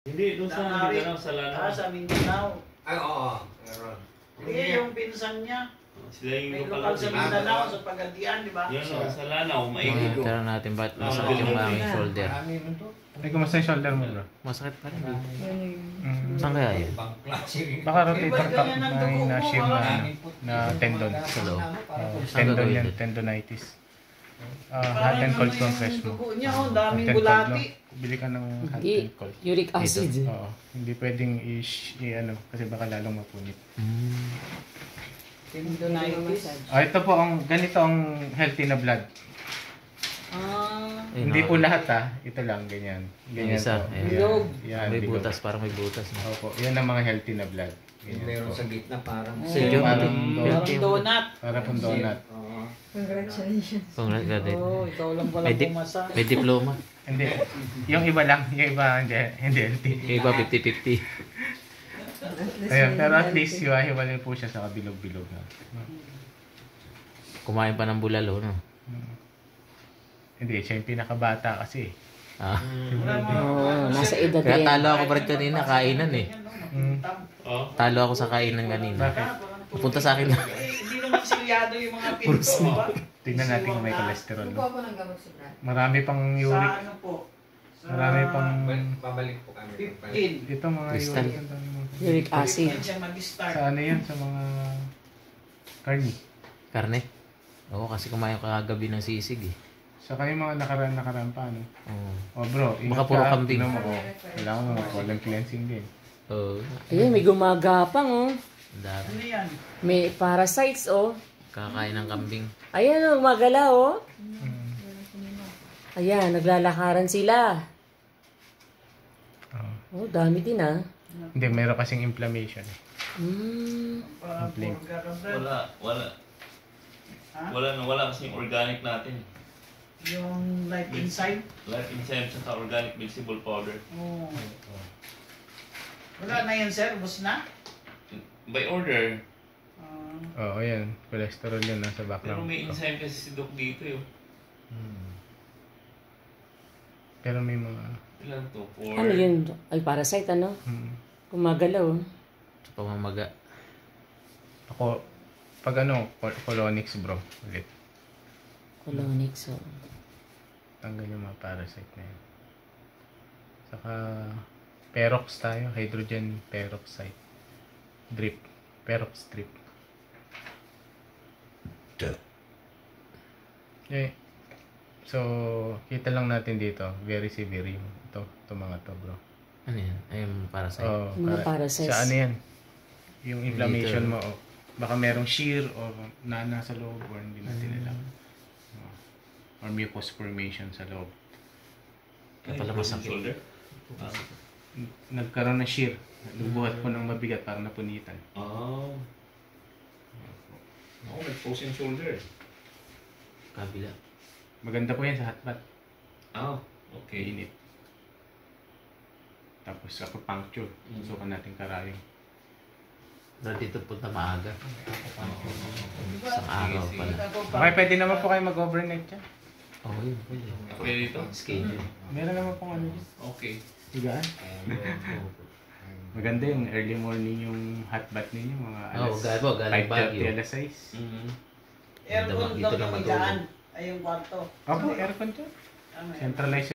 Hindi, doon sa Mindanao, sa Lanao. Sa Mindanao. Ay, oo. Meron. Hindi, yung pinsan niya. Sila yung May lokal lokal sa Mindanao, sa Pagadian, di ba? Yan o, sa Lanao, maigit. Tara natin ba't masakit yung aming shoulder. Marami mo to. Ay, kumusta yung shoulder mo, bro? Masakit pa rin. Saan kaya yun? Ibang klase rin. Baka rotator cuff may na-shear na tendon. Sa loob. Tendon yan, tendonitis. Hot and cold compress mo. Dugo niya, oh, daming Hot and cold, bulati. no? Bili ka ng hot Hindi, and cold. uric acid. Oo, hindi pwedeng i-ano, kasi baka lalong mapunit. Tendonitis. Ito po, ganito ang healthy na blood. Hindi po lahat ito lang, ganyan. Ganyan Isa, po. ayan. Bilog. Yan, May bilog. butas, parang may butas. No? Opo, yan ang mga healthy na blood. Ganyan Meron po. sa gitna parang... Sige, Parang Parang donut. Parang pong donut. Oo. Congratulations. Congratulations. Oh, ikaw lang pala May dip- pumasa. May diploma. Hindi. Yung iba lang. Yung iba hindi healthy. Yung iba 50-50. Ayun, pero at least hiwa-hiwalay po siya sa kabilog-bilog. No? Kumain pa ng bulalo, no? Hindi, siya yung pinakabata kasi. Ah. Oo, nasa edad Kaya yan. talo ako pa rin kanina, kainan eh. Oh. Talo ako sa kainan kanina. Bakit? Pupunta sa akin lang. Hindi naman silyado yung mga pinto, di ba? Tingnan natin kung may cholesterol. Kuha No? po ng gamot si Brad. Marami pang Sa uric. ano po? Sa Marami pang... Babalik po kami. 15. Ito mga Crystal. uric. Ang dami mga- Uric acid. Yan siya mag-start. Sa ano yan? Sa mga... Carni. Karne? Oo, kasi kumain ka kagabi ng sisig eh. Saka yung mga nakaraan pa, no? Oo. Oh bro, ingat Baka puro ka. kambing. Tingnan mo, oh. Kailangan mo walang cleansing din. Oo. Ayun, may gumagapang oh. Ang dami. Ano yan? May parasites oh. Kakain ng kambing. Ayan oh, magala oh. Mm. Ayan, naglalakaran sila. Oh. Oh, dami din ah. Hindi, mayroon kasing inflammation. Complaint. Wala. Ha? Wala kasing organic natin. Yung life inside. Life enzyme sa organic vegetable powder. Oh. Wala na yan, sir. Bus na. By order. Oo, yan. Cholesterol yan nasa Pero background. may enzyme kasi si Doc dito yun. Pero may mga... Ilan to? Ano yun? Ay, parasite ano? Gumagalaw oh. Sa pamamaga. Ako, pag ano, colonics bro, ulit. Colonics oh. Tanggal yung mga parasite na yun. Saka, perox tayo, hydrogen peroxide. Drip. Perox drip. Okay. So, kita lang natin dito, very severe yung ito mga to bro. Ano yan? Ayun, para sa Oh, Mga parasites. Sa ano yan? Yung inflammation Dito. mo, oh, baka merong shear o nasa loob or hindi natin alam. Or mucus formation sa loob. Kaya pala masakit. Shoulder? Nagkaroon ng shear. Nagbuhat po ng mabigat para napunitan. Oh. Ako, nag-frozen shoulder. Kabila. Maganda po yan sa hotbat. Oh, okay. Init. Tapos acupuncture. Susukan natin karayong. Pero dito punta maaga. Isang araw pala. Okay, pwede naman po kayo mag-overnight dyan. Oo, yun. Pwede. Okay dito? Schedule. Meron naman pong ano dyan. Okay. Higaan. Maganda yung early morning yung hotbat ninyo. Mga Oo, galing Baguio. 5:30, alas 6. Aircon Dito daw na yung matulog. higaan. Ay, yung kwarto. Opo, aircon dyan. Ano yan? Centralized